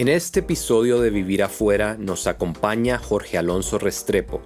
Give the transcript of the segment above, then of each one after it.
En este episodio de Vivir Afuera nos acompaña Jorge Alonso Restrepo,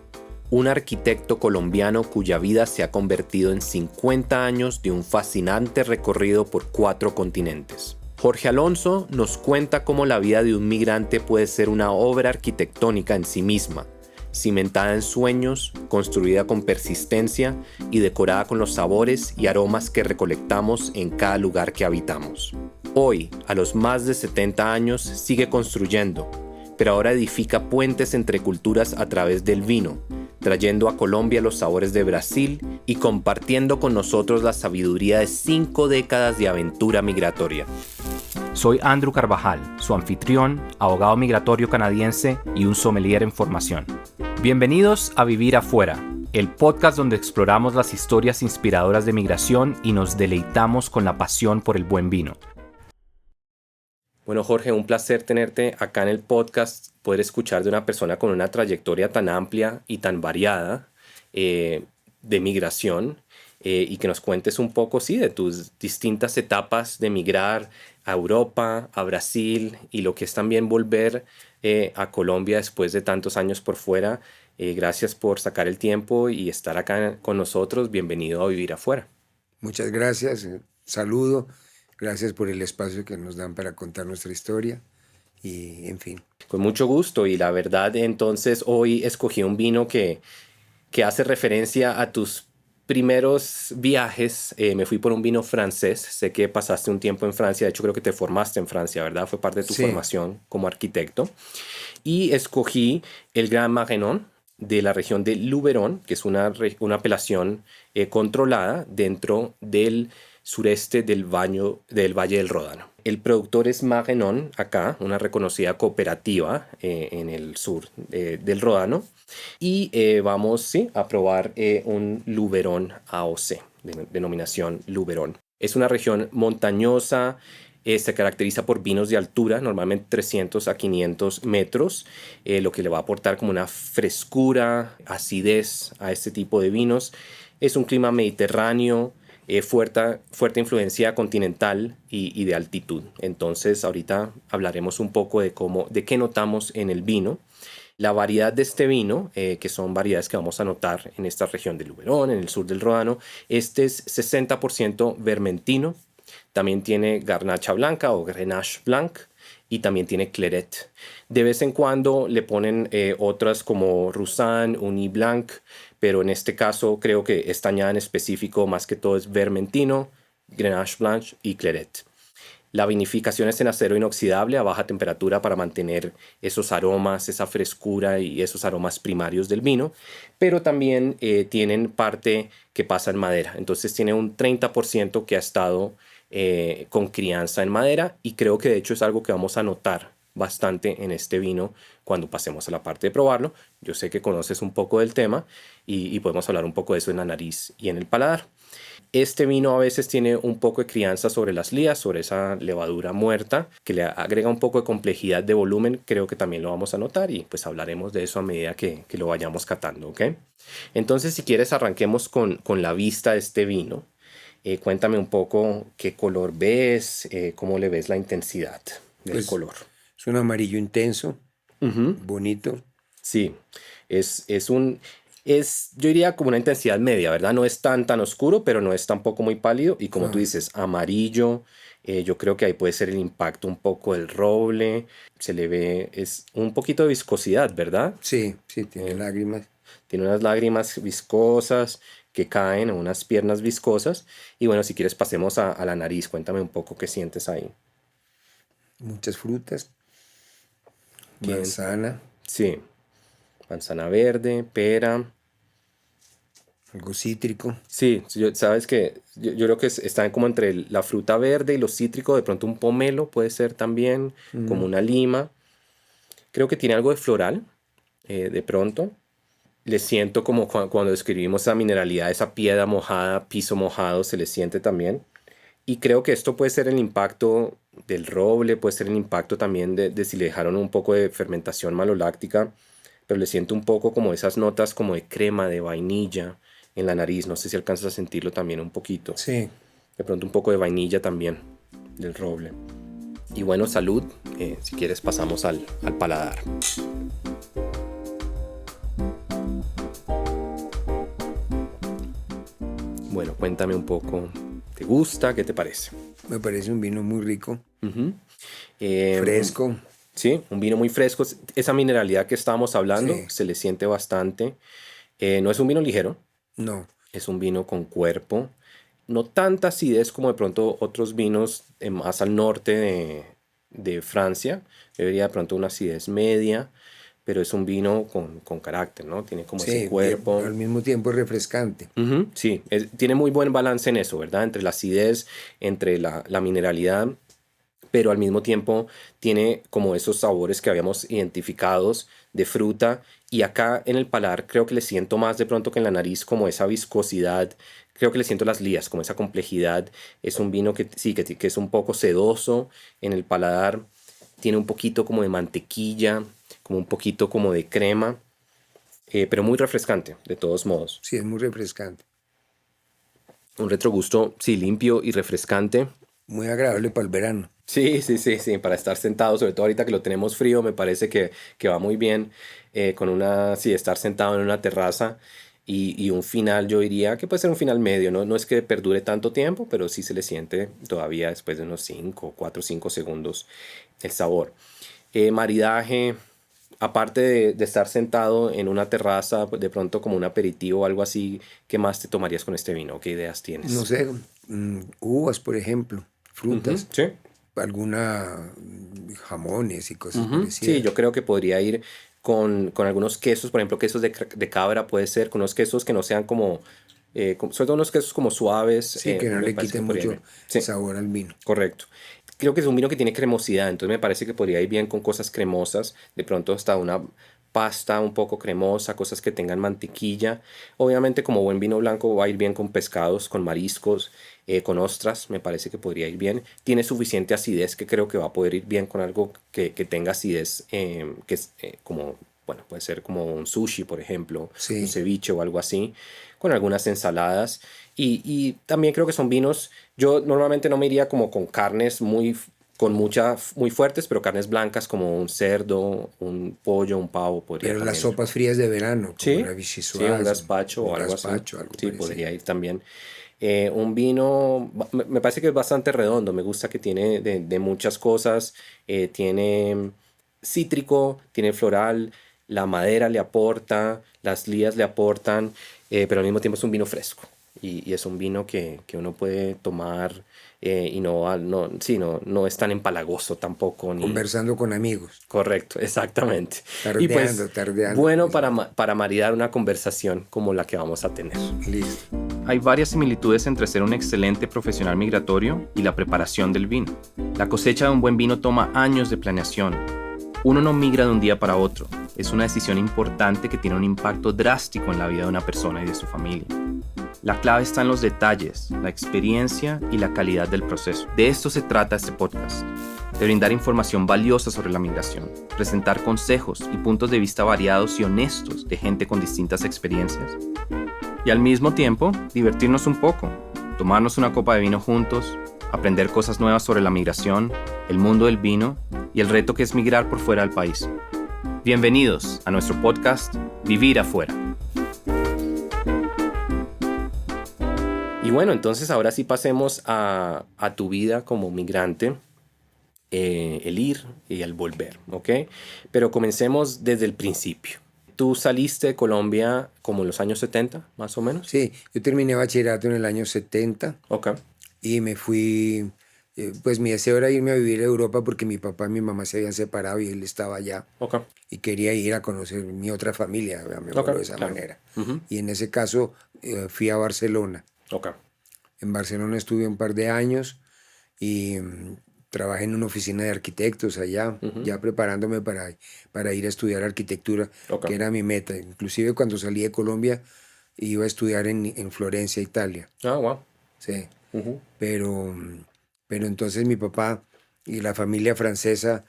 un arquitecto colombiano cuya vida se ha convertido en 50 años de un fascinante recorrido por 4 continentes. Jorge Alonso nos cuenta cómo la vida de un migrante puede ser una obra arquitectónica en sí misma, cimentada en sueños, construida con persistencia y decorada con los sabores y aromas que recolectamos en cada lugar que habitamos. Hoy, a los más de 70 años, sigue construyendo, pero ahora edifica puentes entre culturas a través del vino, trayendo a Colombia los sabores de Brasil y compartiendo con nosotros la sabiduría de 5 décadas de aventura migratoria. Soy Andrew Carvajal, su anfitrión, abogado migratorio canadiense y un sommelier en formación. Bienvenidos a Vivir Afuera, el podcast donde exploramos las historias inspiradoras de migración y nos deleitamos con la pasión por el buen vino. Bueno, Jorge, un placer tenerte acá en el podcast, poder escuchar de una persona con una trayectoria tan amplia y tan variada de migración y que nos cuentes un poco, sí, de tus distintas etapas de migrar a Europa, a Brasil y lo que es también volver a Colombia después de tantos años por fuera. Gracias por sacar el tiempo y estar acá con nosotros. Bienvenido a Vivir Afuera. Muchas gracias, saludo. Gracias por el espacio que nos dan para contar nuestra historia y en fin. Con mucho gusto y la verdad entonces hoy escogí un vino que hace referencia a tus primeros viajes. Me fui por un vino francés, sé que pasaste un tiempo en Francia, de hecho creo que te formaste en Francia, ¿verdad? Fue parte de tu formación como arquitecto. Y escogí el Grand Marignon de la región de Luberon, que es una apelación controlada dentro del sureste del Valle del Ródano. El productor es Marignon, acá, una reconocida cooperativa en el sur del Ródano. Y vamos a probar un Luberon AOC, denominación Luberon. Es una región montañosa, se caracteriza por vinos de altura, normalmente 300 a 500 metros, lo que le va a aportar como una frescura, acidez a este tipo de vinos. Es un clima mediterráneo, fuerte influencia continental y de altitud. Entonces ahorita hablaremos un poco de qué notamos en el vino. La variedad de este vino, que son variedades que vamos a notar en esta región de Luberon, en el sur del Ródano, este es 60% vermentino, también tiene garnacha blanca o grenache blanc y también tiene claret. De vez en cuando le ponen otras como Roussanne, Uni Blanc, pero en este caso creo que esta añada en específico más que todo es vermentino, grenache blanc y claret. La vinificación es en acero inoxidable a baja temperatura para mantener esos aromas, esa frescura y esos aromas primarios del vino, pero también tienen parte que pasa en madera. Entonces tiene un 30% que ha estado con crianza en madera y creo que de hecho es algo que vamos a notar bastante en este vino cuando pasemos a la parte de probarlo. Yo sé que conoces un poco del tema y podemos hablar un poco de eso en la nariz y en el paladar. Este vino a veces tiene un poco de crianza sobre las lías, sobre esa levadura muerta, que le agrega un poco de complejidad de volumen. Creo que también lo vamos a notar y pues hablaremos de eso a medida que lo vayamos catando, ¿ok? Entonces, si quieres, arranquemos con la vista de este vino. Cuéntame un poco qué color ves, cómo le ves la intensidad del color. Es un amarillo intenso, bonito. Sí, yo diría como una intensidad media, ¿verdad? No es tan oscuro, pero no es tampoco muy pálido. Y como tú dices, amarillo, yo creo que ahí puede ser el impacto un poco del roble. Se le ve, es un poquito de viscosidad, ¿verdad? Sí, tiene lágrimas. Tiene unas lágrimas viscosas que caen, o unas piernas viscosas. Y bueno, si quieres pasemos a la nariz. Cuéntame un poco qué sientes ahí. Muchas frutas. Bien. Manzana. Sí, manzana verde, pera. Algo cítrico. Sí, sabes que yo creo que están como entre la fruta verde y lo cítrico, de pronto un pomelo puede ser también, como una lima. Creo que tiene algo de floral, de pronto. Le siento como cuando describimos esa mineralidad, esa piedra mojada, piso mojado, se le siente también. Y creo que esto puede ser el impacto del roble, puede ser el impacto también de si le dejaron un poco de fermentación maloláctica, pero le siento un poco como esas notas como de crema, de vainilla en la nariz. No sé si alcanzas a sentirlo también un poquito. Sí. De pronto un poco de vainilla también del roble. Y bueno, salud. Si quieres pasamos al paladar. Bueno, cuéntame un poco. ¿Te gusta? ¿Qué te parece? Me parece un vino muy rico, Eh, fresco. Sí, un vino muy fresco. Esa mineralidad que estábamos hablando Sí. se le siente bastante. No es un vino ligero, No, es un vino con cuerpo. No tanta acidez como de pronto otros vinos más al norte de Francia. Yo diría de pronto una acidez media, pero es un vino con carácter, ¿no? Tiene como ese sí, cuerpo. al mismo tiempo es refrescante. Ujú, sí, tiene muy buen balance en eso, ¿verdad? Entre la acidez, entre la mineralidad, pero al mismo tiempo tiene como esos sabores que habíamos identificados de fruta. Y acá en el paladar creo que le siento más de pronto que en la nariz como esa viscosidad. Creo que le siento las lías, como esa complejidad. Es un vino que sí, que es un poco sedoso en el paladar. Tiene un poquito como de mantequilla, como un poquito como de crema, pero muy refrescante, de todos modos. Sí, es muy refrescante. Un retrogusto, sí, limpio y refrescante. Muy agradable para el verano. Sí, sí, sí, sí, para estar sentado, sobre todo ahorita que lo tenemos frío, me parece que va muy bien con sí, estar sentado en una terraza y un final, yo diría que puede ser un final medio, ¿no? No es que perdure tanto tiempo, pero sí se le siente todavía después de unos 5, 4, 5 segundos el sabor. Maridaje, aparte de estar sentado en una terraza, de pronto como un aperitivo o algo así, ¿qué más te tomarías con este vino? ¿Qué ideas No tienes? sé, uvas, por ejemplo, Ujú, frutas, sí. alguna jamones y cosas Ujú, sí, parecidas. yo creo que podría ir con algunos quesos, por ejemplo, quesos de cabra puede ser, con unos quesos que no sean como, sobre todo unos quesos como suaves, Sí, que no me le parece que quiten podría ir mucho bien. Sí, sabor al vino. correcto. Creo que es un vino que tiene cremosidad, entonces me parece que podría ir bien con cosas cremosas, de pronto hasta una pasta un poco cremosa, cosas que tengan mantequilla. Obviamente como buen vino blanco va a ir bien con pescados, con mariscos, con ostras, me parece que podría ir bien. Tiene suficiente acidez que creo que va a poder ir bien con algo que tenga acidez, que es como, bueno, puede ser como un sushi, por ejemplo, un Sí, ceviche o algo así, con algunas ensaladas. Y también creo que son vinos, yo normalmente no me iría como con carnes muy fuertes, pero carnes blancas como un cerdo, un pollo, un pavo, podría pero las también. sopas frías de verano, como Sí, la sí, un vichyssoise, gazpacho o un algo así. gazpacho, algo Sí, parecido. podría ir también. Un vino, me parece que es bastante redondo, me gusta que tiene de muchas cosas, tiene cítrico, tiene floral, la madera le aporta, las lías le aportan, pero al mismo tiempo es un vino fresco y es un vino que uno puede tomar y sí, no es tan empalagoso tampoco, ni Conversando con amigos, correcto, exactamente. Y pues, tardeando, tardeando, como bueno dicen. para maridar una conversación como la que vamos a tener. Listo. Hay varias similitudes entre ser un excelente profesional migratorio y la preparación del vino. La cosecha de un buen vino toma años de planeación. Uno no migra de un día para otro. Es una decisión importante que tiene un impacto drástico en la vida de una persona y de su familia. La clave está en los detalles, la experiencia y la calidad del proceso. De esto se trata este podcast, de brindar información valiosa sobre la migración, presentar consejos y puntos de vista variados y honestos de gente con distintas experiencias. Y al mismo tiempo, divertirnos un poco, tomarnos una copa de vino juntos, aprender cosas nuevas sobre la migración, el mundo del vino y el reto que es migrar por fuera del país. Bienvenidos a nuestro podcast Vivir afuera. Y bueno, entonces ahora sí pasemos a tu vida como migrante, el ir y el volver, ¿ok? Pero comencemos desde el principio. Tú saliste de Colombia como en los años 70, más o menos. Sí, yo terminé bachillerato en el año 70 Ok, y me fui, pues mi deseo era irme a vivir a Europa porque mi papá y mi mamá se habían separado y él estaba allá ok, y quería ir a conocer mi otra familia, mi ok, abuelo de esa claro. manera. Ujú, Y en ese caso fui a Barcelona. ok, En Barcelona estuve un par de años y trabajé en una oficina de arquitectos allá, ujú, ya preparándome para ir a estudiar arquitectura, ok. que era mi meta. Inclusive cuando salí de Colombia iba a estudiar en Florencia, Italia. Ah, wow. Sí. Ujú, Pero entonces mi papá y la familia francesa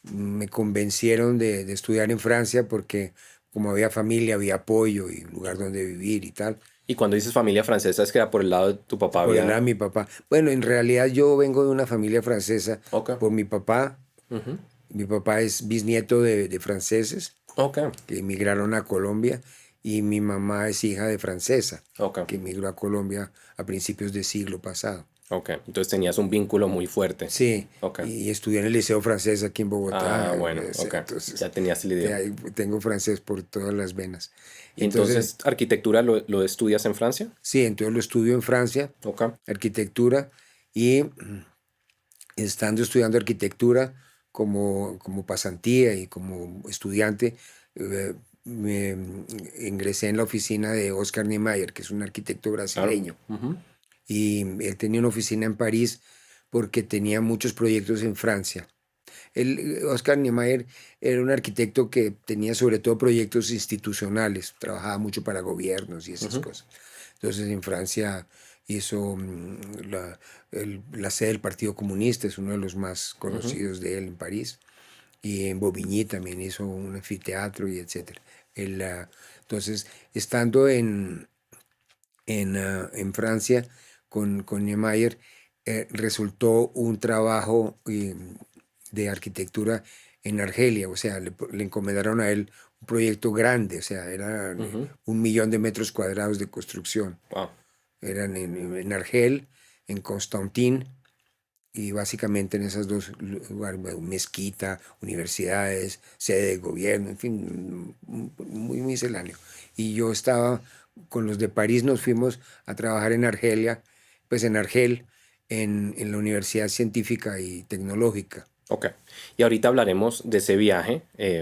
me convencieron de estudiar en Francia porque como había familia, había apoyo y lugar donde vivir y tal. Y cuando dices familia francesa, es que era por el lado de tu papá, Por el había... lado de mi papá. Bueno, en realidad yo vengo de una familia francesa Ok. por mi papá. Ujú. Mi papá es bisnieto de franceses Ok. que emigraron a Colombia y mi mamá es hija de francesa Ok. que emigró a Colombia a principios del siglo pasado. Ok. Entonces tenías un vínculo muy fuerte. Sí, Ok. y estudié en el Liceo Francés aquí en Ah, Bogotá. bueno, ok. Entonces, Ya tenías el idioma. ahí tengo francés por todas las venas. Y Entonces, entonces, ¿arquitectura lo estudias en Francia? sí, entonces lo estudio en Francia, Ok. arquitectura, y estando estudiando arquitectura como pasantía y como estudiante, me ingresé en la oficina de Oscar Niemeyer, que es un arquitecto Claro. brasileño. Ujú. Y él tenía una oficina en París porque tenía muchos proyectos en Francia. Oscar Niemeyer era un arquitecto que tenía sobre todo proyectos institucionales, trabajaba mucho para gobiernos y esas Ujú. cosas. Entonces en Francia hizo la sede del Partido Comunista, es uno de los más Ujú. conocidos de él en París. Y en Bobigny también hizo un anfiteatro y etcétera. Entonces, estando en Francia con Niemeyer, resultó un trabajo de arquitectura en Argelia, o sea, le encomendaron a él un proyecto grande, o sea, eran Ujú. 1 millón de metros cuadrados de construcción. Wow. Eran en Argel, en Constantin, y básicamente en esas dos lugares, mezquita, universidades, sede de gobierno, en fin, muy misceláneo. Y yo estaba con los de París, nos fuimos a trabajar en Argelia, pues en Argel, en la Universidad Científica y Tecnológica. Ok. Y ahorita hablaremos de ese viaje,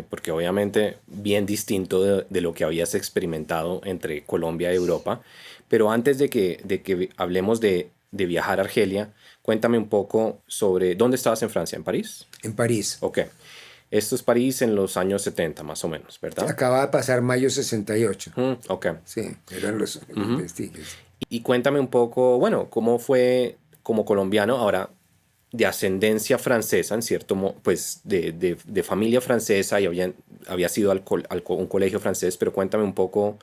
porque obviamente bien distinto de lo que habías experimentado entre Colombia y Europa. Pero antes de que hablemos de viajar a Argelia, cuéntame un poco sobre dónde estabas en Francia, ¿en París? En París. Ok. Esto es París en los años 70 más o menos, ¿verdad? Acaba de pasar mayo 68. Ok. Sí, eran los Ujú. vestigios. Y cuéntame un poco, bueno, cómo fue como colombiano, ahora de ascendencia francesa, en cierto modo, pues de familia francesa y había sido un colegio francés, pero cuéntame un poco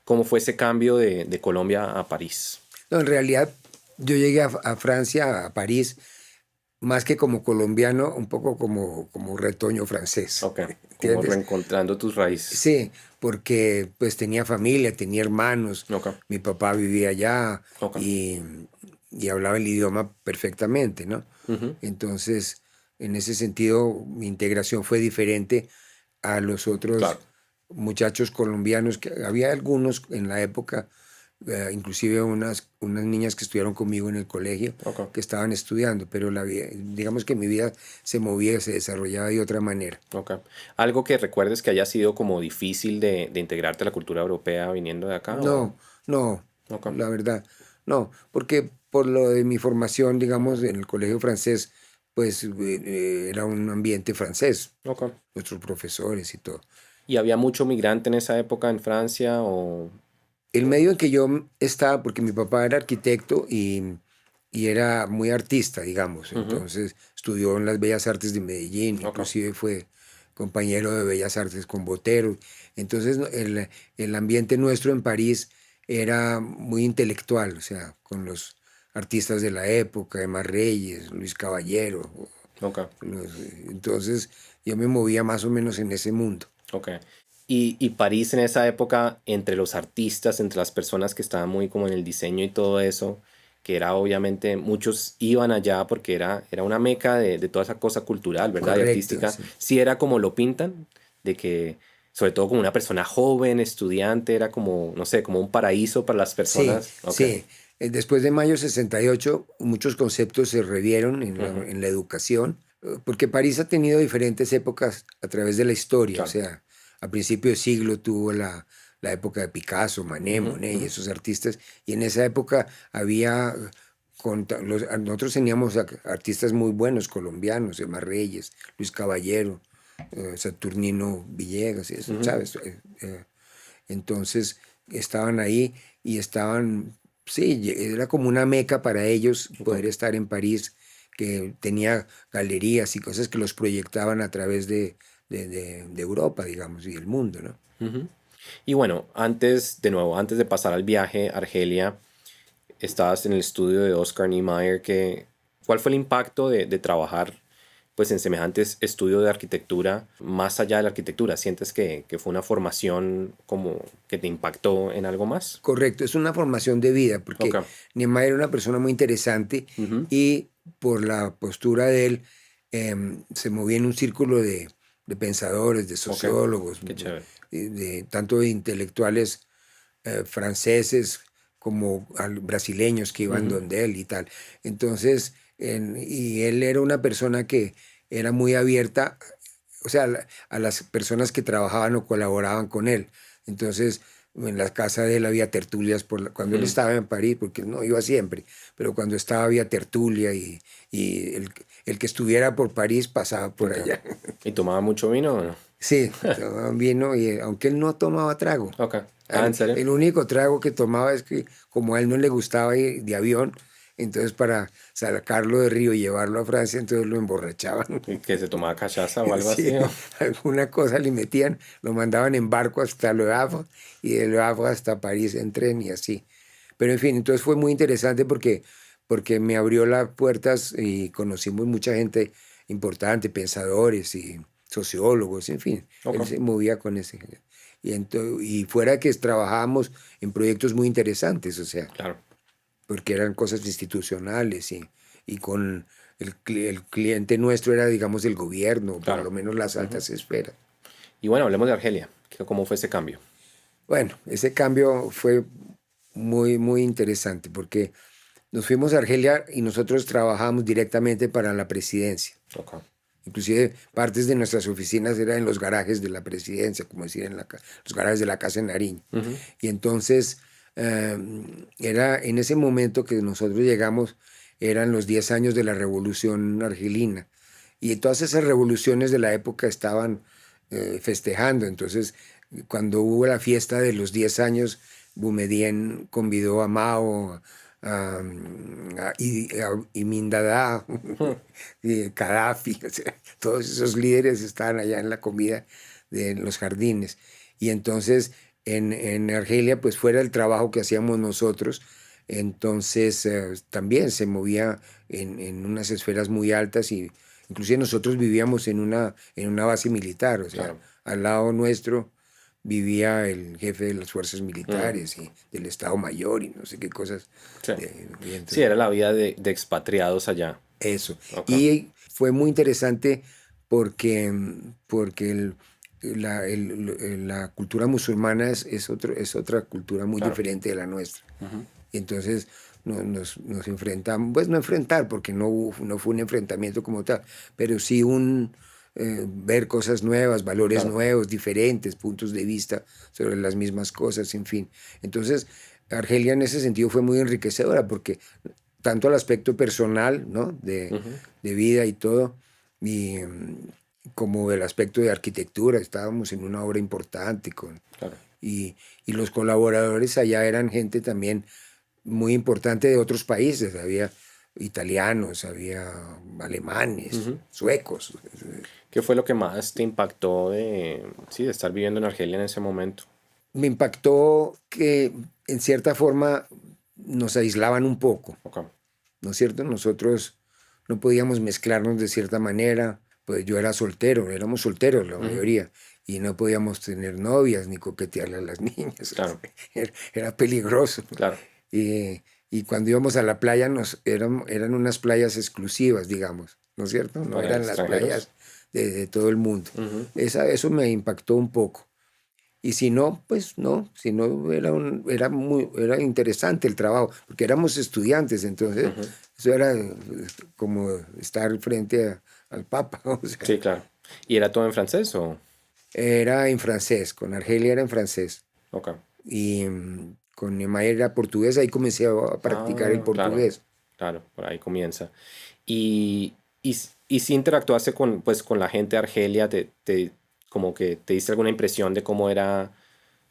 cómo fue ese cambio de Colombia a París. No, en realidad yo llegué a Francia, a París, más que como colombiano, un poco como retoño francés, Ok, como ¿entiendes? reencontrando tus raíces. Sí, porque pues tenía familia, tenía hermanos, Ok, mi papá vivía allá ok. y hablaba el idioma perfectamente, ¿no? Ujú. Entonces, en ese sentido, mi integración fue diferente a los otros Claro, muchachos colombianos, que había algunos en la época, inclusive unas niñas que estudiaron conmigo en el colegio, ok, que estaban estudiando, pero digamos que mi vida se movía, se desarrollaba de otra manera. ok. Algo que recuerdes que haya sido como difícil de integrarte a la cultura europea viniendo de acá o... No, no, Ok, la verdad, no, porque por lo de mi formación, digamos, en el colegio francés, pues era un ambiente francés, ok. nuestros profesores y todo. ¿Y había mucho migrante en esa época en Francia El medio en que yo estaba, porque mi papá era arquitecto y era muy artista, digamos, Ujú. entonces estudió en las Bellas Artes de Medellín, Ok, inclusive fue compañero de Bellas Artes con Botero. Entonces no, el ambiente nuestro en París era muy intelectual, o sea, con los artistas de la época, Emma Reyes, Luis Caballero. ok, Entonces yo me movía más o menos en ese mundo. ok. Y París en esa época, entre los artistas, entre las personas que estaban muy como en el diseño y todo eso, que era obviamente, muchos iban allá porque era una meca de toda esa cosa cultural, ¿verdad? Y Correcto, artística. sí. Sí era como lo pintan, de que, sobre todo como una persona joven, estudiante, era como, no sé, como un paraíso para las Sí, personas. Ok. sí. Después de mayo 68, muchos conceptos se revieron Ujú. en la educación, porque París ha tenido diferentes épocas a través de la historia. O Claro. sea, a principio de siglo tuvo la época de Picasso, Manet, Ujú, Monet y ujú. esos artistas. Y en esa época había, nosotros teníamos artistas muy buenos colombianos, Emma Reyes, Luis Caballero, Saturnino Villegas, y eso, Ujú. ¿sabes? Entonces estaban ahí y estaban, sí, era como una meca para ellos Ok. poder estar en París, que tenía galerías y cosas que los proyectaban a través de Europa, digamos, y del mundo, ¿no? Ujú. Y bueno, antes de pasar al viaje a Argelia, estabas en el estudio de Oscar Niemeyer. ¿Cuál fue el impacto de trabajar pues, en semejantes estudios de arquitectura más allá de la arquitectura? ¿Sientes que fue una formación como que te impactó en algo más? Correcto, es una formación de vida, porque Ok. Niemeyer era una persona muy interesante Ujú. y por la postura de él se movía en un círculo de pensadores, de Ok. sociólogos, Qué chévere. tanto de intelectuales franceses como brasileños que iban Ujú. donde él y tal. Entonces, y él era una persona que era muy abierta, o sea, a las personas que trabajaban o colaboraban con él. Entonces, en la casa de él había tertulias cuando él Ujú. estaba en París, porque no iba siempre, pero cuando estaba había tertulia y el que estuviera por París pasaba por Ok. allá. ¿Y tomaba mucho vino o no? Sí, tomaban vino, y aunque él no tomaba trago. Ok. Ah, ¿en serio? El único trago que tomaba es que como a él no le gustaba ir de avión, entonces para sacarlo de Río y llevarlo a Francia, entonces lo emborrachaban. ¿Y que se tomaba cachaza o algo Sí, así? ¿O? alguna cosa le metían, lo mandaban en barco hasta Le Havre y de Le Havre hasta París en tren y así. Pero en fin, entonces fue muy interesante porque me abrió las puertas y conocimos mucha gente importante, pensadores y sociólogos, en fin, él Ok. se movía con ese. Y fuera que trabajábamos en proyectos muy interesantes, o sea, Claro. porque eran cosas institucionales y con el cliente nuestro era, digamos, el gobierno, por Claro. lo menos las Ujú. altas esferas. Y bueno, hablemos de Argelia. ¿Cómo fue ese cambio? Bueno, ese cambio fue muy, muy interesante porque nos fuimos a Argelia y nosotros trabajamos directamente para la presidencia. Ok. Inclusive partes de nuestras oficinas eran en los garajes de la presidencia, como decir, los garajes de la Casa de Nariño. Ujú. Y entonces, era en ese momento que nosotros llegamos, eran los 10 años de la Revolución Argelina. Y todas esas revoluciones de la época estaban festejando. Entonces, cuando hubo la fiesta de los 10 años, Boumediene convidó a Mao, y Mindadá, Hmm. y Gaddafi, o sea, todos esos líderes estaban allá en la comida de los jardines. Y entonces en Argelia, pues fuera el trabajo que hacíamos nosotros, entonces también se movía en unas esferas muy altas y inclusive nosotros vivíamos en una base militar, o sea, Claro. al lado nuestro vivía el jefe de las fuerzas Mm. militares y del Estado Mayor y no sé qué cosas. Sí. Y Sí, entonces, era la vida de expatriados allá. eso. Ok. Y fue muy interesante porque la cultura musulmana es otra cultura muy Claro. diferente de la nuestra. Ujú. Y entonces nos enfrentamos, pues no enfrentar, porque no fue un enfrentamiento como tal, pero sí ver cosas nuevas, valores Claro. nuevos, diferentes, puntos de vista sobre las mismas cosas, en fin. Entonces, Argelia en ese sentido fue muy enriquecedora, porque tanto el aspecto personal, ¿no? Ujú. De vida y todo, y, como el aspecto de arquitectura, estábamos en una obra importante Claro. y los colaboradores allá eran gente también muy importante de otros países, había italianos, había alemanes, Ujú. suecos. ¿Qué fue lo que más te impactó sí, de estar viviendo en Argelia en ese momento? Me impactó que en cierta forma nos aislaban un poco, Ok. ¿no es cierto? Nosotros no podíamos mezclarnos de cierta manera, pues yo era soltero, éramos solteros la Ujú. mayoría, y no podíamos tener novias ni coquetearle a las niñas, Claro. era peligroso. Claro. Y cuando íbamos a la playa eran unas playas exclusivas, digamos, ¿no es cierto? No Para eran las extranjeros. playas de todo el mundo. Ujú. Eso me impactó un poco. Y si no, pues no, si no era interesante el trabajo, porque éramos estudiantes, entonces Ujú. eso era como estar frente al Papa, o sea, Sí, claro. ¿Y era todo en francés o? era en francés, con Argelia era en francés, Ok. y con Niemeyer era portugués, ahí comencé a practicar el Ah, claro. portugués. Claro, por ahí comienza. Y si interactuaste pues, con la gente de Argelia, como que te diste alguna impresión de cómo era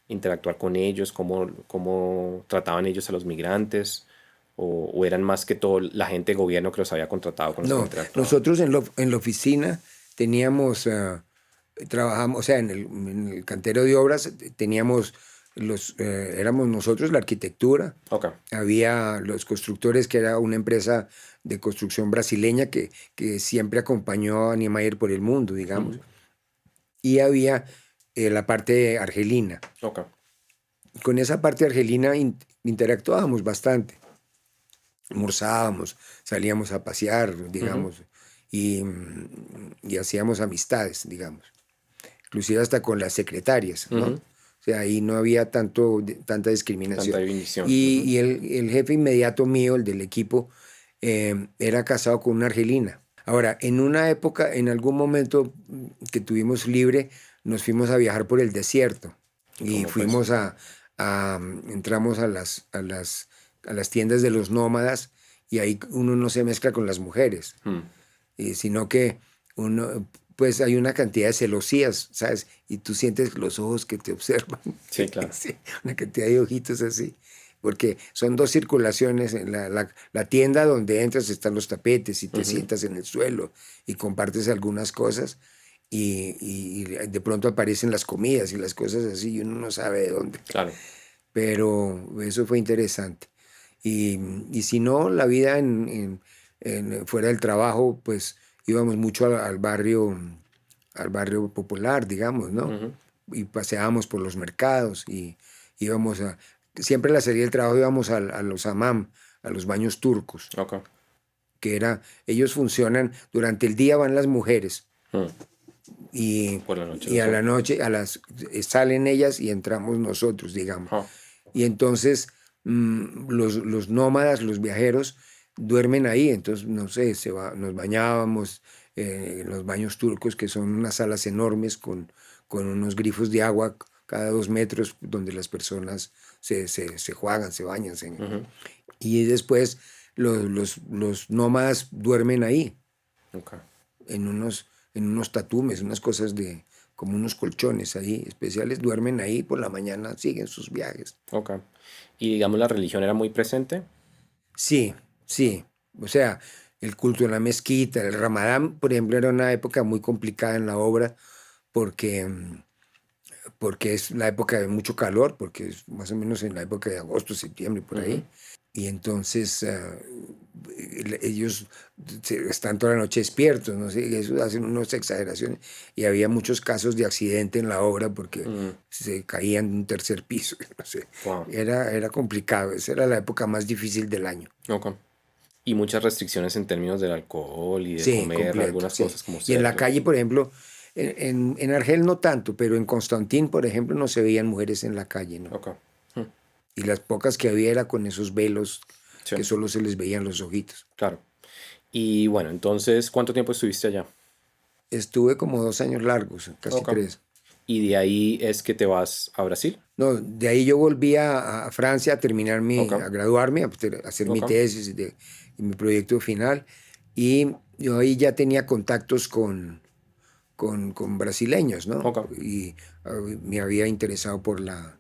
interactuar con ellos, cómo trataban ellos a los migrantes, o eran más que todo la gente de gobierno que los había contratado con los que No, interactuaban. nosotros en la oficina teníamos trabajamos, o sea, en el cantero de obras teníamos éramos nosotros la arquitectura, Ok. había los constructores, que era una empresa de construcción brasileña que siempre acompañó a Niemeyer por el mundo, digamos, y había la parte argelina. Ok. Con esa parte argelina interactuábamos bastante, almorzábamos, salíamos a pasear, digamos, y hacíamos amistades, digamos, inclusive hasta con las secretarias, ¿no? O sea, ahí no había tanta discriminación. Tanta división. Y el jefe inmediato mío, el del equipo, era casado con una argelina. Ahora, en una época, en algún momento que tuvimos libre, nos fuimos a viajar por el desierto y fuimos entramos a las tiendas de los nómadas, y ahí uno no se mezcla con las mujeres, sino que uno, pues hay una cantidad de celosías, ¿sabes? Y tú sientes los ojos que te observan. Sí, claro. Sí, una cantidad de ojitos así. Porque son dos circulaciones. En la tienda donde entras están los tapetes y te sientas en el suelo y compartes algunas cosas, y de pronto aparecen las comidas y las cosas así y uno no sabe de dónde. Claro. Pero eso fue interesante. Y si no, la vida fuera del trabajo, pues íbamos mucho al barrio popular, digamos, ¿no? Y paseábamos por los mercados y íbamos siempre a la salida del trabajo íbamos a los hammam, a los baños turcos. Ok. Ellos funcionan, durante el día van las mujeres. Por la noche. Y a la noche salen ellas y entramos nosotros, digamos. Y entonces los nómadas, los viajeros, duermen ahí. Entonces, no sé, nos bañábamos en los baños turcos, que son unas salas enormes con unos grifos de agua cada 2 metros, donde las personas se juegan, se bañan. Y después los nómadas duermen ahí, en unos tatumes, unas cosas como unos colchones ahí especiales, duermen ahí, por la mañana siguen sus viajes. Ok. ¿Y digamos la religión era muy presente? Sí, sí. O sea, el culto en la mezquita, el Ramadán, por ejemplo, era una época muy complicada en la obra porque es la época de mucho calor, porque es más o menos en la época de agosto, septiembre, por ahí. Y entonces ellos están toda la noche despiertos, no sé, eso hacen unas exageraciones. Y había muchos casos de accidente en la obra porque se caían de un tercer piso, no sé. Wow. Era complicado, esa era la época más difícil del año. Ok. Y muchas restricciones en términos del alcohol y de Sí, comer, completo, algunas sí. cosas como Y en la calle, por ejemplo, en Argel no tanto, pero en Constantín, por ejemplo, no se veían mujeres en la calle, ¿no? Ok. Y las pocas que había era con esos velos Sí. que solo se les veían los ojitos. Claro. Y bueno, entonces, ¿cuánto tiempo estuviste allá? Estuve como 2 años largos, casi 3. ¿Y de ahí es que te vas a Brasil? No, de ahí yo volví a Francia a terminar a graduarme, a hacer mi tesis y mi proyecto final. Y yo ahí ya tenía contactos con brasileños, ¿no? Y me había interesado por la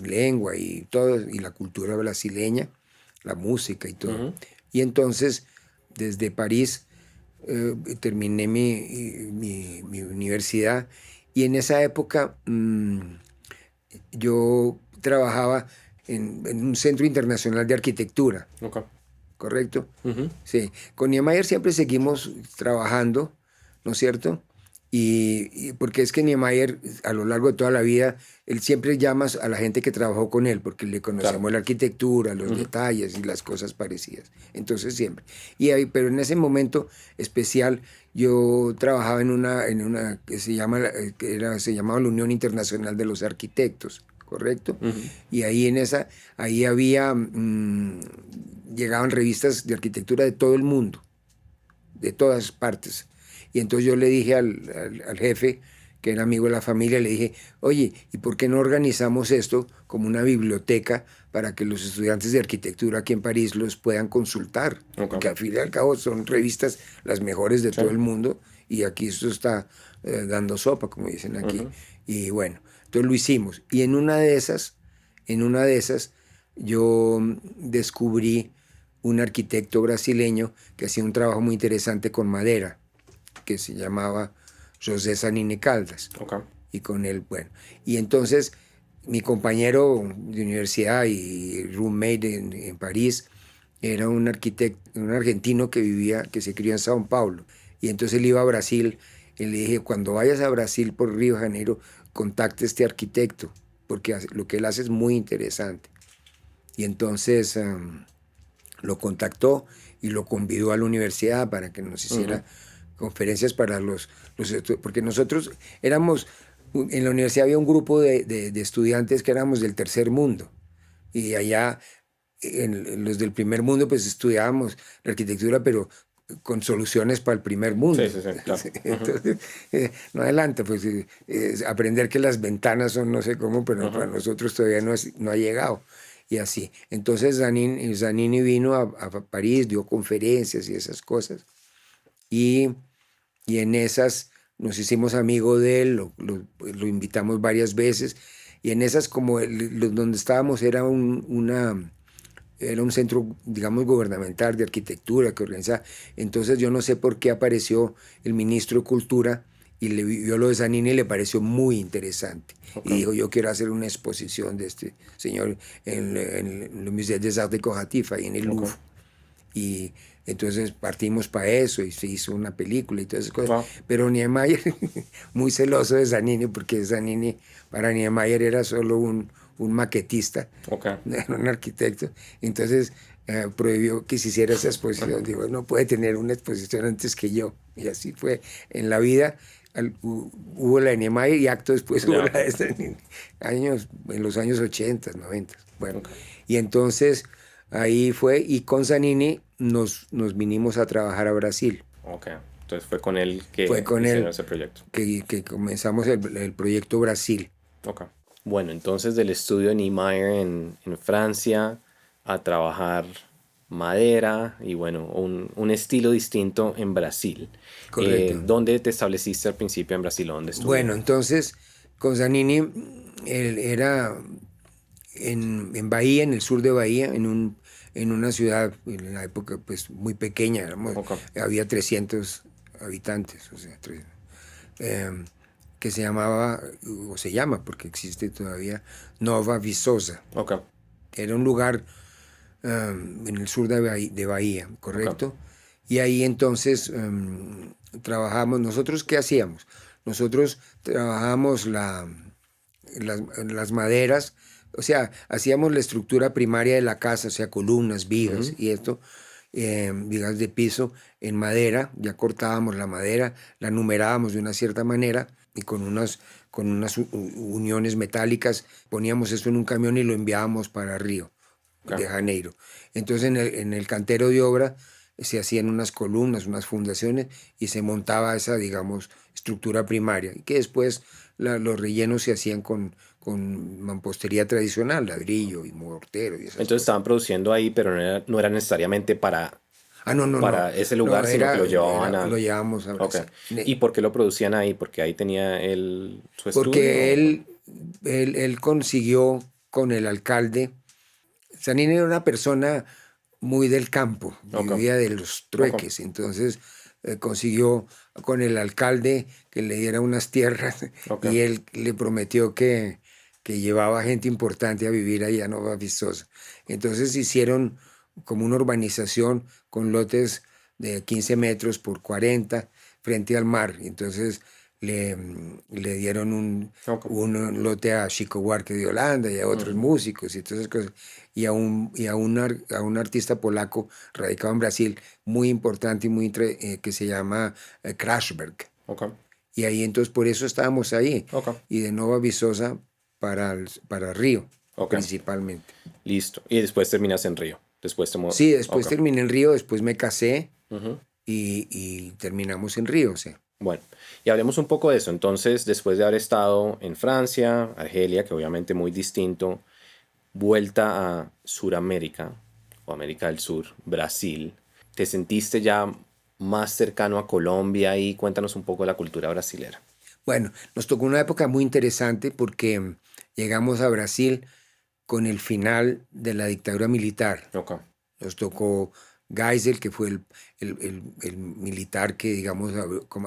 lengua y todo, y la cultura brasileña, la música y todo. Y entonces, desde París, terminé mi universidad, y en esa época yo trabajaba en un centro internacional de arquitectura. ¿Correcto? Sí. Con Niemeyer siempre seguimos trabajando, ¿no es cierto? Y porque es que Niemeyer, a lo largo de toda la vida, él siempre llama a la gente que trabajó con él, porque le conocemos la arquitectura, los detalles y las cosas parecidas. Entonces siempre. Pero en ese momento especial, yo trabajaba en una que se llamaba la Unión Internacional de los Arquitectos, ¿correcto? Y ahí había, llegaban revistas de arquitectura de todo el mundo, de todas partes. Y entonces yo le dije al jefe, que era amigo de la familia, le dije, oye, ¿y por qué no organizamos esto como una biblioteca para que los estudiantes de arquitectura aquí en París los puedan consultar? Porque al fin y al cabo son revistas las mejores de todo el mundo, y aquí esto está dando sopa, como dicen aquí. Y bueno, entonces lo hicimos. Y en una de esas yo descubrí un arquitecto brasileño que hacía un trabajo muy interesante con madera, que se llamaba José Zanini Caldas. Ok. Y con él, bueno. Y entonces mi compañero de universidad y roommate en París era un arquitecto, un argentino que se crió en Sao Paulo. Y entonces él iba a Brasil y le dije, cuando vayas a Brasil por Río de Janeiro, contacte a este arquitecto, porque lo que él hace es muy interesante. Y entonces lo contactó y lo convidó a la universidad para que nos hiciera conferencias para porque nosotros éramos, en la universidad había un grupo de estudiantes que éramos del tercer mundo, y allá los del primer mundo pues estudiábamos la arquitectura, pero con soluciones para el primer mundo. Sí, claro. Entonces, no adelanta, pues aprender que las ventanas son no sé cómo, pero para nosotros todavía no ha llegado. Y así. Entonces Zanini vino a París, dio conferencias y esas cosas. Y en esas nos hicimos amigos de él, lo invitamos varias veces. Y en esas, como donde estábamos era un centro, digamos, gubernamental de arquitectura que organizaba. Entonces yo no sé por qué apareció el ministro de Cultura y le vio lo de Zanini y le pareció muy interesante. Okay. Y dijo, yo quiero hacer una exposición de este señor en el Musée des Arts Décoratifs, ahí en el Louvre. Y entonces partimos para eso y se hizo una película y todas esas cosas. Wow. Pero Niemeyer, muy celoso de Zanini, porque Zanini para Niemeyer era solo un maquetista, era un arquitecto. Entonces prohibió que se hiciera esa exposición. Digo, no puede tener una exposición antes que yo. Y así fue. En la vida hubo la de Niemeyer y acto después hubo la de Zanini. En los años 80, 90. Bueno, y entonces ahí fue, y con Zanini nos vinimos a trabajar a Brasil. Ok, entonces fue con él que hicieron ese proyecto. Que comenzamos el proyecto Brasil. Ok. Bueno, entonces del estudio de Niemeyer en Francia a trabajar madera y bueno, un estilo distinto en Brasil. Correcto. ¿Dónde te estableciste al principio en Brasil? ¿Dónde estuviste? Bueno, entonces con Zanini él era en Bahía, en el sur de Bahía, en una ciudad en la época pues muy pequeña, había 300 habitantes, o sea, que se llamaba, o se llama porque existe todavía, Nova Viçosa. Okay. Era un lugar en el sur de Bahía, ¿correcto? Okay. Y ahí entonces trabajamos. ¿Nosotros qué hacíamos? Nosotros trabajamos las maderas, o sea, hacíamos la estructura primaria de la casa, o sea, columnas, vigas y esto, vigas de piso en madera. Ya cortábamos la madera, la numerábamos de una cierta manera y con unas uniones metálicas poníamos esto en un camión y lo enviábamos para Río de Janeiro. Entonces en el cantero de obra se hacían unas columnas, unas fundaciones y se montaba esa, digamos, estructura primaria, y que después los rellenos se hacían con mampostería tradicional, ladrillo y mortero. Y entonces estaban produciendo ahí, pero no era necesariamente para ese lugar, sino que lo llevaban lo llevábamos a Brasil. Okay. ¿Y por qué lo producían ahí? Porque ahí tenía su estudio. Porque él consiguió con el alcalde. Zanini era una persona muy del campo, vivía de los trueques. Entonces consiguió con el alcalde que le diera unas tierras y él le prometió que llevaba gente importante a vivir ahí a Nova Viçosa. Entonces hicieron como una urbanización con lotes de 15 metros por 40 frente al mar. Entonces le dieron un lote a Chico Buarque de Holanda y a otros músicos y todas esas cosas. Y a un artista polaco radicado en Brasil muy importante y que se llama Krashberg. Y ahí entonces por eso estábamos ahí. Y de Nova Viçosa para Río, principalmente. Listo. Y después terminas en Río. Sí, después terminé en Río, después me casé y terminamos en Río, o sea. Bueno, y hablemos un poco de eso. Entonces, después de haber estado en Francia, Argelia, que obviamente muy distinto, vuelta a Suramérica, o América del Sur, Brasil, ¿te sentiste ya más cercano a Colombia? Y cuéntanos un poco de la cultura brasilera. Bueno, nos tocó una época muy interesante porque llegamos a Brasil con el final de la dictadura militar. Nos tocó Geisel, que fue el militar que, digamos,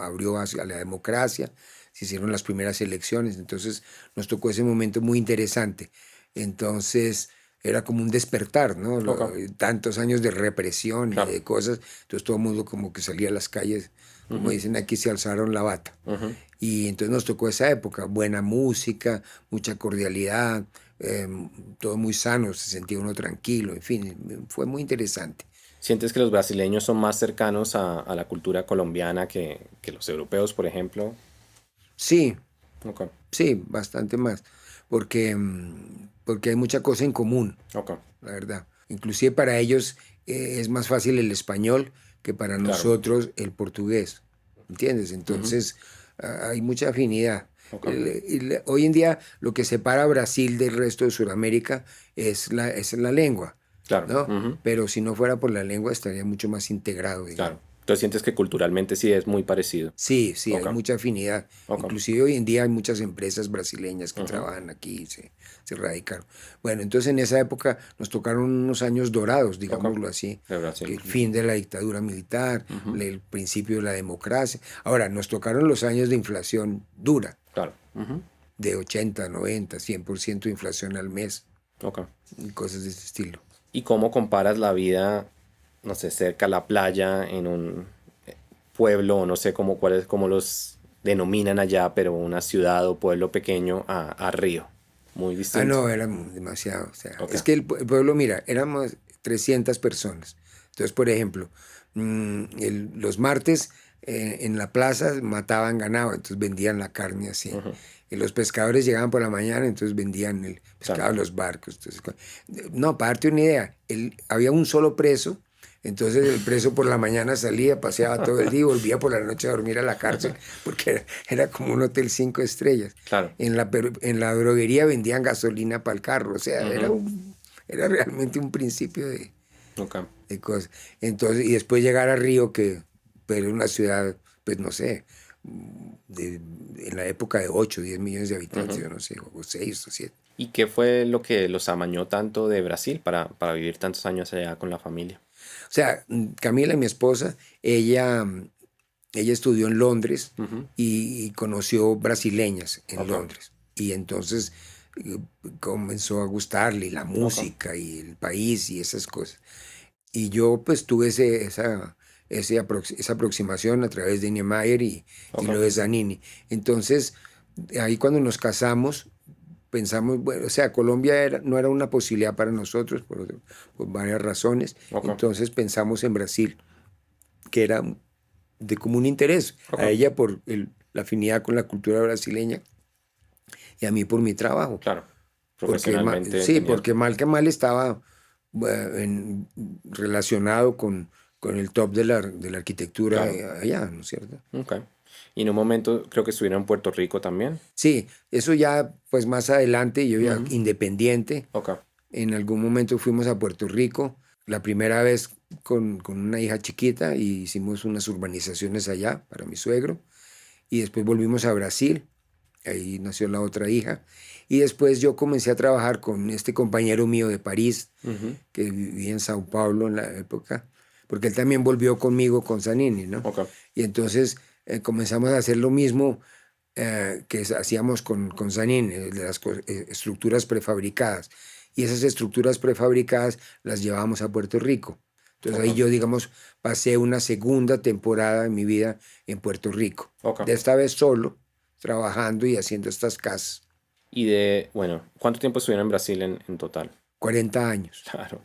abrió hacia la democracia. Se hicieron las primeras elecciones, entonces nos tocó ese momento muy interesante. Entonces era como un despertar, ¿no? Tantos años de represión y de cosas, entonces todo el mundo como que salía a las calles, como dicen aquí, se alzaron la bata. Y entonces nos tocó esa época, buena música, mucha cordialidad, todo muy sano, se sentía uno tranquilo, en fin, fue muy interesante. ¿Sientes que los brasileños son más cercanos a la cultura colombiana que los europeos, por ejemplo? Sí, Okay. sí, bastante más, porque, porque hay mucha cosa en común, Okay. la verdad. Inclusive para ellos es más fácil el español que para Claro. nosotros el portugués, ¿entiendes? Entonces hay mucha afinidad. Okay. Hoy en día lo que separa a Brasil del resto de Sudamérica es la lengua, Claro. ¿no? Pero si no fuera por la lengua estaría mucho más integrado, digamos. Claro. Entonces sientes que culturalmente sí es muy parecido. Sí, sí, hay Okay. mucha afinidad. Okay. Inclusive hoy en día hay muchas empresas brasileñas que trabajan aquí y se radicaron. Bueno, entonces en esa época nos tocaron unos años dorados, digámoslo así. De Brasil. El fin de la dictadura militar, el principio de la democracia. Ahora, nos tocaron los años de inflación dura, Claro. de 80, 90, 100% de inflación al mes, Okay. y cosas de ese estilo. ¿Y cómo comparas la vida, no sé, cerca a la playa, en un pueblo, o no sé cómo los denominan allá, pero una ciudad o pueblo pequeño a Río? Muy distinto. No, era demasiado. O sea, Okay. es que el pueblo, mira, éramos 300 personas. Entonces, por ejemplo, los martes en la plaza mataban ganado, entonces vendían la carne así. Y los pescadores llegaban por la mañana, entonces vendían el pescado a los barcos. Entonces, no, para darte una idea, había un solo preso. Entonces el preso por la mañana salía, paseaba todo el día y volvía por la noche a dormir a la cárcel, porque era como un hotel 5 estrellas. Claro. En la droguería vendían gasolina para el carro, o sea, era realmente un principio Okay. de cosas. Entonces, y después llegar a Río, que era una ciudad, pues no sé, en la época de 8, 10 millones de habitantes, yo no sé, o 6 o 7. ¿Y qué fue lo que los amañó tanto de Brasil para vivir tantos años allá con la familia? O sea, Camila, mi esposa, ella estudió en Londres y conoció brasileñas en Londres. Y entonces comenzó a gustarle la música y el país y esas cosas. Y yo pues tuve esa aproximación a través de Niemeyer y lo de Zanini. Entonces, ahí cuando nos casamos, pensamos, bueno, o sea, Colombia no era una posibilidad para nosotros por varias razones. Entonces pensamos en Brasil, que era de común interés. A ella por la afinidad con la cultura brasileña y a mí por mi trabajo. Claro, profesionalmente. Sí, porque mal que mal estaba relacionado con el top de la arquitectura allá, ¿no es cierto? Okay. Y en un momento creo que estuvieron en Puerto Rico también. Sí, eso ya pues más adelante, yo ya independiente. Okay. En algún momento fuimos a Puerto Rico, la primera vez con una hija chiquita, y hicimos unas urbanizaciones allá para mi suegro. Y después volvimos a Brasil, ahí nació la otra hija. Y después yo comencé a trabajar con este compañero mío de París, que vivía en Sao Paulo en la época, porque él también volvió conmigo con Zanini, ¿no? Okay. Y entonces comenzamos a hacer lo mismo que hacíamos con Zanini, de las estructuras prefabricadas. Y esas estructuras prefabricadas las llevábamos a Puerto Rico. Entonces ahí yo, digamos, pasé una segunda temporada en mi vida en Puerto Rico. De esta vez solo, trabajando y haciendo estas casas. Y ¿cuánto tiempo estuvieron en Brasil en total? 40 años. Claro.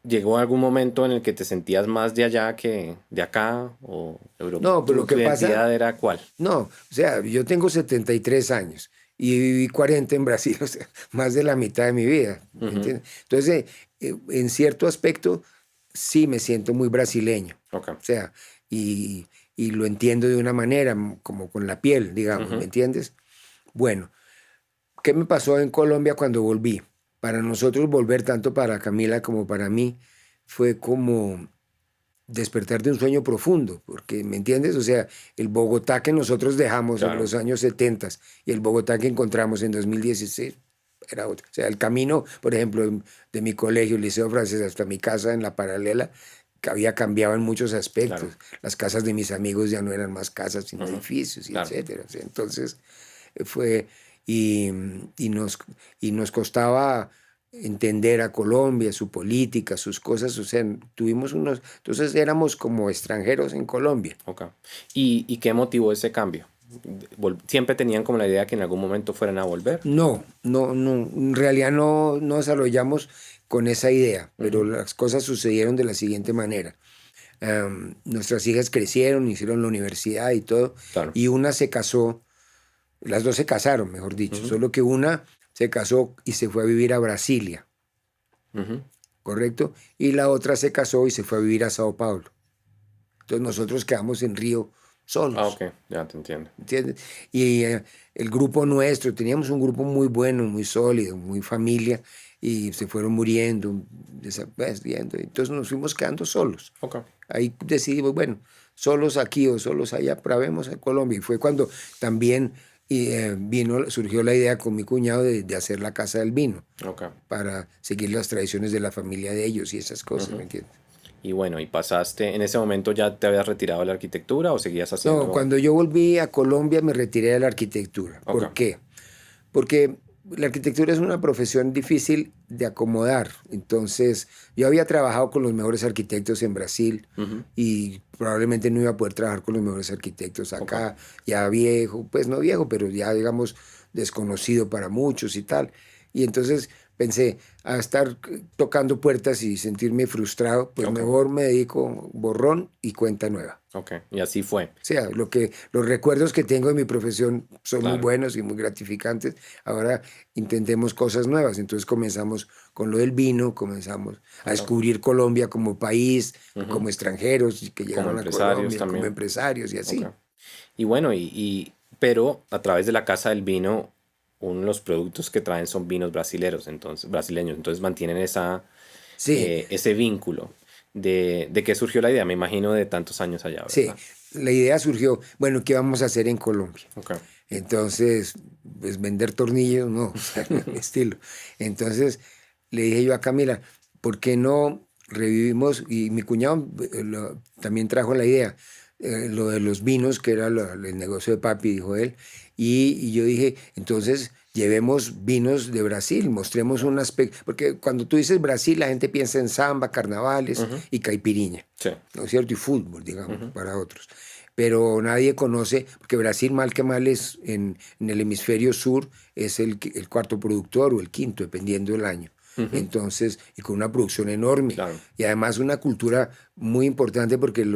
¿Llegó algún momento en el que te sentías más de allá que de acá? ¿O No, pero lo que pasa... ¿Tu identidad era cuál? No, o sea, yo tengo 73 años y viví 40 en Brasil, o sea, más de la mitad de mi vida. ¿Me entiendes? Entonces, en cierto aspecto, sí me siento muy brasileño. Okay. O sea, y lo entiendo de una manera, como con la piel, digamos, ¿me entiendes? Bueno, ¿qué me pasó en Colombia cuando volví? Para nosotros volver, tanto para Camila como para mí, fue como despertar de un sueño profundo, porque, ¿me entiendes? O sea, el Bogotá que nosotros dejamos en los años 70 y el Bogotá que encontramos en 2016 era otro. O sea, el camino, por ejemplo, de mi colegio, el Liceo Francés, hasta mi casa en La Paralela, había cambiado en muchos aspectos. Claro. Las casas de mis amigos ya no eran más casas, sino Ujú. edificios, y Claro. etcétera. O sea, entonces fue, y, y nos costaba entender a Colombia, su política, sus cosas, o sea, entonces éramos como extranjeros en Colombia. Ok. ¿Y qué motivó ese cambio? ¿Siempre tenían como la idea que en algún momento fueran a volver? No, en realidad no desarrollamos con esa idea, pero Ujú. las cosas sucedieron de la siguiente manera. Nuestras hijas crecieron, hicieron la universidad y todo, Claro. y una se casó, las dos se casaron, mejor dicho, Ujú. solo que una se casó y se fue a vivir a Brasilia, Ujú. ¿correcto? Y la otra se casó y se fue a vivir a Sao Paulo. Entonces nosotros quedamos en Río Ah, solos. ok, ya te entiendo. ¿Entiendes? Y el grupo nuestro, teníamos un grupo muy bueno, muy sólido, muy familia, y se fueron muriendo, desapareciendo. Entonces nos fuimos quedando solos. Ok. Ahí decidimos, bueno, solos aquí o solos allá, probemos a Colombia. Y fue cuando también surgió la idea con mi cuñado de hacer la Casa del Vino, Ok. para seguir las tradiciones de la familia de ellos y esas cosas, Ujú. ¿me entiendes? Y bueno, ¿y pasaste, en ese momento ya te habías retirado de la arquitectura o seguías No, haciendo? cuando yo volví a Colombia me retiré de la arquitectura. Ok. ¿Por qué? Porque la arquitectura es una profesión difícil de acomodar. Entonces, yo había trabajado con los mejores arquitectos en Brasil Ujú. y probablemente no iba a poder trabajar con los mejores arquitectos Ok. acá, ya viejo, pues no viejo, pero ya digamos desconocido para muchos y tal. Y entonces pensé, a estar tocando puertas y sentirme frustrado, pues Ok. mejor me dedico borrón y cuenta nueva. Ok. Y así fue. O sea, los recuerdos que tengo de mi profesión son muy Claro. buenos y muy gratificantes. Ahora intentemos cosas nuevas. Entonces comenzamos con lo del vino, comenzamos a Ok. descubrir Colombia como país, Ujú. como extranjeros que Como llegaron a empresarios Colombia, como también. empresarios y Ok. así. Y bueno, pero a través de la Casa del Vino, uno de los productos que traen son vinos brasileños. Entonces mantienen Sí, ese vínculo de que surgió la idea, me imagino, de tantos años allá, sí. ¿verdad? La idea surgió, bueno, ¿qué vamos a hacer en Colombia? Ok. Entonces, pues vender tornillos, no, o sea, no es mi estilo. Entonces, le dije yo a Camila, ¿por qué no revivimos? Y mi cuñado también trajo la idea, lo de los vinos, que era el negocio de papi, dijo él. Y yo dije, entonces llevemos vinos de Brasil, mostremos un aspecto, porque cuando tú dices Brasil, la gente piensa en samba, carnavales Ujú. y caipiriña, Sí. ¿no es cierto? Y fútbol, digamos, Ujú. para otros. Pero nadie conoce, porque Brasil, mal que mal, es en el hemisferio sur, es el cuarto productor o el quinto, dependiendo del año. Ujú. Entonces, y con una producción enorme. Claro. Y además una cultura muy importante porque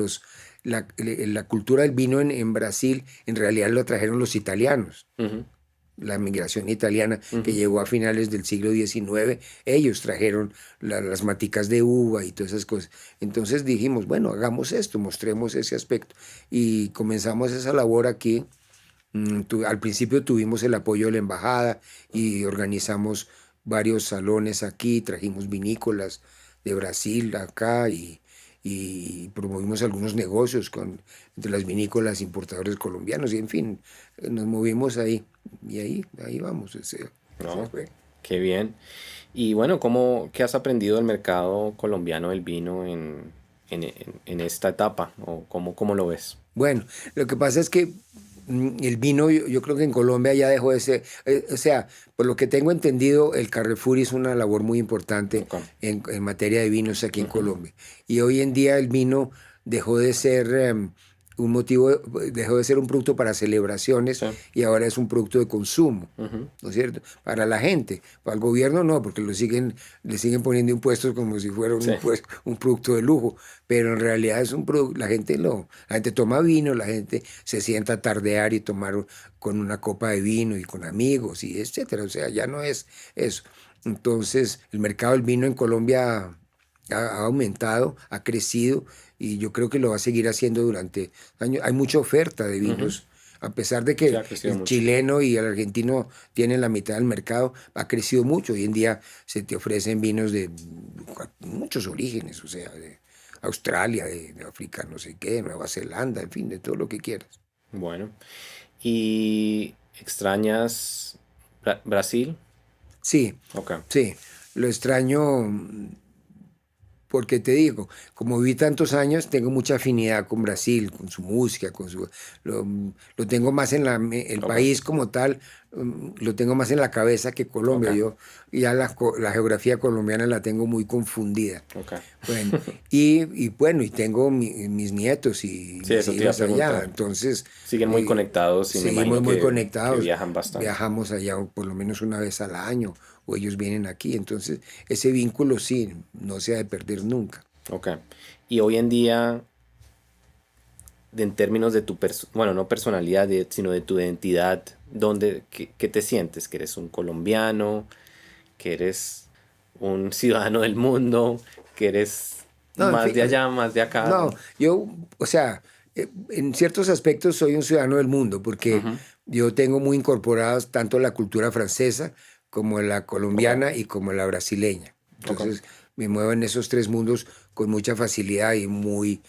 la cultura del vino en Brasil en realidad lo trajeron los italianos. Ujú. La migración italiana que Ujú. llegó a finales del siglo XIX, ellos trajeron las maticas de uva y todas esas cosas. Entonces dijimos, bueno, hagamos esto, mostremos ese aspecto. Y comenzamos esa labor aquí. Al principio tuvimos el apoyo de la embajada y organizamos varios salones aquí, trajimos vinícolas de Brasil acá y promovimos algunos negocios entre las vinícolas, importadores colombianos y en fin, nos movimos ahí y ahí vamos. Ese No, fue. qué bien. Y bueno, ¿qué has aprendido del mercado colombiano del vino en esta etapa? ¿O cómo lo ves? Bueno, lo que pasa es que el vino, yo creo que en Colombia ya dejó de ser, o sea, por lo que tengo entendido, el Carrefour hizo una labor muy importante Ok. en materia de vinos aquí en Ujú. Colombia. Y hoy en día el vino dejó de ser un motivo, dejó de ser un producto para celebraciones Sí. y ahora es un producto de consumo. Ujú. ¿No es cierto? Para la gente, para el gobierno no, porque le siguen poniendo impuestos como si fuera Sí. un producto de lujo, pero en realidad es un producto, la gente toma vino, la gente se sienta a tardear y tomar con una copa de vino y con amigos y etcétera, o sea, ya no es eso. Entonces, el mercado del vino en Colombia ha aumentado, ha crecido y yo creo que lo va a seguir haciendo durante años. Hay mucha oferta de Ujú. vinos. A pesar de Sí, que ha crecido el mucho. chileno y el argentino tienen la mitad del mercado, ha crecido mucho. Hoy en día se te ofrecen vinos de muchos orígenes, o sea, de Australia, de África, no sé qué, de Nueva Zelanda, en fin, de todo lo que quieras. Bueno. ¿Y extrañas Brasil? Sí, Ok. sí, lo extraño, porque te digo, como viví tantos años, tengo mucha afinidad con Brasil, con su música, lo tengo más el Ok, país como tal, lo tengo más en la cabeza que Colombia. ok, Yo ya la geografía colombiana la tengo muy confundida. ok. Bueno, bueno, y tengo mis nietos y Sí, mis eso te iba a hijos allá, preguntar. entonces Siguen muy conectados y me seguimos imagino muy que conectados. viajan bastante. Viajamos allá por lo menos una vez al año, o ellos vienen aquí, entonces ese vínculo sí, no se ha de perder nunca. Ok. Y hoy en día, en términos de tu, bueno, no personalidad, sino de tu identidad, qué te sientes? ¿Que eres un colombiano? ¿Que eres un ciudadano del mundo? ¿Que eres No, en más fin, de allá, más de acá? no, yo, o sea, en ciertos aspectos soy un ciudadano del mundo porque Ujú. yo tengo muy incorporadas tanto la cultura francesa como la Ok, colombiana y como la brasileña. ok, Entonces me muevo en esos tres mundos con mucha facilidad y muy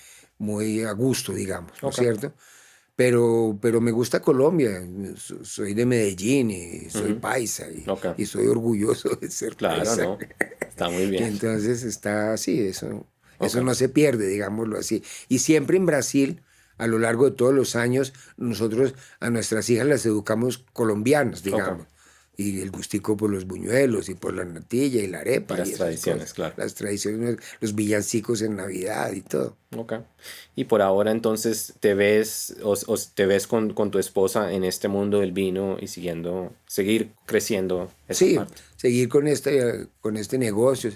a gusto, digamos, ¿no es ok. cierto? Pero me gusta Colombia, soy de Medellín y soy Ujú. paisa Ok, y soy orgulloso de ser claro, paisa. ¿no? Está muy bien. Entonces está así, Ok, eso no se pierde, digámoslo así. Y siempre en Brasil, a lo largo de todos los años, nosotros a nuestras hijas las educamos colombianas, ok. digamos. Y el gustico por los buñuelos y por la natilla y la Y arepa y las esas tradiciones, cosas. claro. Las tradiciones, los villancicos en Navidad y todo. Ok. Y por ahora entonces te ves o te ves con tu esposa en este mundo del vino y seguir creciendo esa Sí, parte. seguir con este negocio,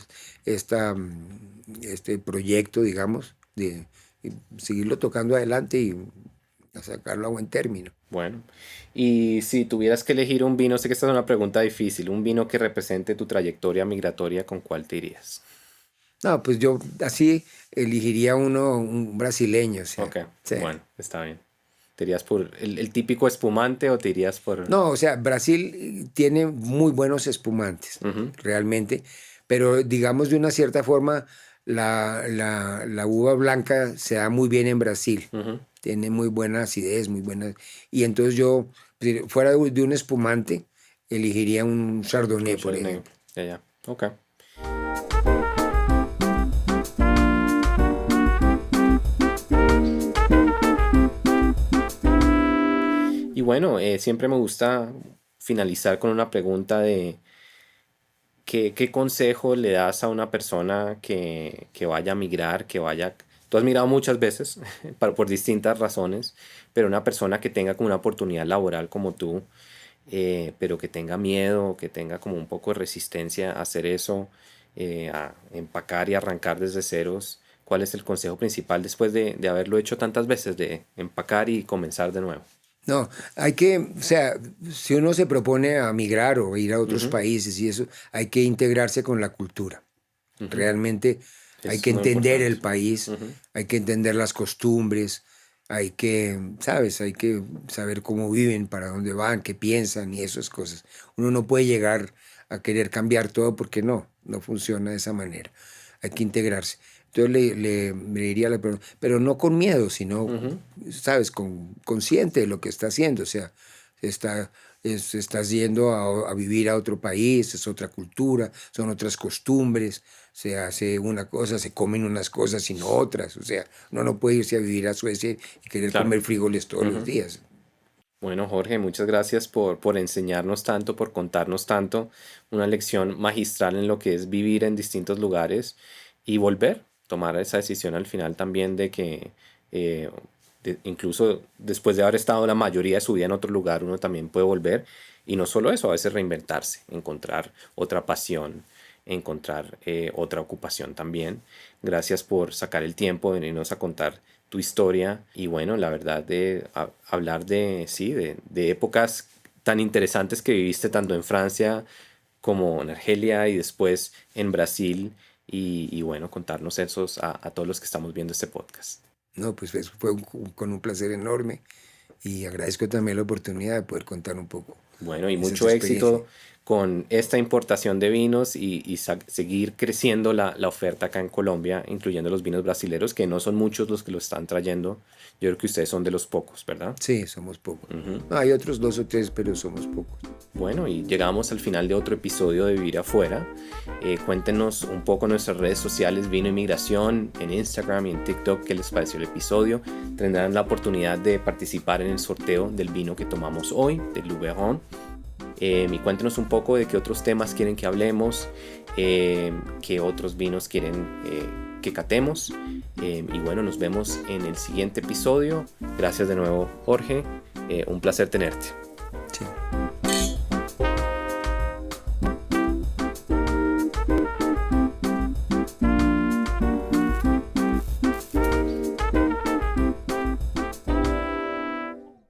este proyecto, digamos, y seguirlo tocando adelante y a sacarlo a buen término. Bueno. Y si tuvieras que elegir un vino, sé que esta es una pregunta difícil, un vino que represente tu trayectoria migratoria, ¿con cuál te irías? No, pues yo así elegiría un brasileño, o sea, Ok, sí. bueno, está bien. ¿Te irías por el típico espumante o te irías por... No, o sea, Brasil tiene muy buenos espumantes, Ujú, realmente, pero digamos de una cierta forma, la uva blanca se da muy bien en Brasil, ujú. tiene muy buena acidez, muy buena, y entonces yo, si fuera de un espumante, elegiría un Chardonnay, Un por Chardonnay. ejemplo. Ya, ya. Ok. Y bueno, siempre me gusta finalizar con una pregunta de ¿qué consejo le das a una persona que vaya a migrar, que vaya... Tú has migrado muchas veces por distintas razones, pero una persona que tenga como una oportunidad laboral como tú, pero que tenga miedo, que tenga como un poco de resistencia a hacer eso, a empacar y arrancar desde ceros, ¿cuál es el consejo principal después de haberlo hecho tantas veces, de empacar y comenzar de nuevo? No, o sea, si uno se propone a migrar o ir a otros Ujú, países y eso, hay que integrarse con la cultura. ujú. Realmente hay Es que muy entender importante. el país, Ujú, hay que entender las costumbres, ¿sabes? Hay que saber cómo viven, para dónde van, qué piensan y esas cosas. Uno no puede llegar a querer cambiar todo porque no funciona de esa manera. Hay que integrarse. Entonces le diría a la persona, pero no con miedo, sino, ujú. ¿sabes? Consciente de lo que está haciendo. O sea, está, estás yendo a vivir a otro país, es otra cultura, son otras costumbres, se hace una cosa, se comen unas cosas y no otras. O sea, uno no puede irse a vivir a Suecia y querer Claro. comer frijoles todos los Ujú. días. Bueno, Jorge, muchas gracias por enseñarnos tanto, por contarnos tanto, una lección magistral en lo que es vivir en distintos lugares y volver, tomar esa decisión al final también de que eh, incluso después de haber estado la mayoría de su vida en otro lugar, uno también puede volver y no solo eso, a veces reinventarse, encontrar otra pasión, encontrar otra ocupación también. Gracias por sacar el tiempo de venirnos a contar tu historia y bueno, la verdad de hablar de, sí, de épocas tan interesantes que viviste tanto en Francia como en Argelia y después en Brasil y bueno, contarnos esos a todos los que estamos viendo este podcast. No, pues eso fue con un placer enorme y agradezco también la oportunidad de poder contar un poco Bueno, y esas mucho éxito experiencias. con esta importación de vinos y seguir creciendo la oferta acá en Colombia, incluyendo los vinos brasileños, que no son muchos los que lo están trayendo. Yo creo que ustedes son de los pocos, ¿verdad? Sí, somos pocos. Hay otros 2 o 3, pero somos pocos. Bueno, y llegamos al final de otro episodio de Vivir Afuera. Cuéntenos un poco en nuestras redes sociales, Vino y Migración, en Instagram y en TikTok, qué les pareció el episodio. Tendrán la oportunidad de participar en el sorteo del vino que tomamos hoy, del Luberon. Y cuéntenos un poco de qué otros temas quieren que hablemos, qué otros vinos quieren que catemos. Y bueno, nos vemos en el siguiente episodio. Gracias de nuevo, Jorge. Un placer tenerte.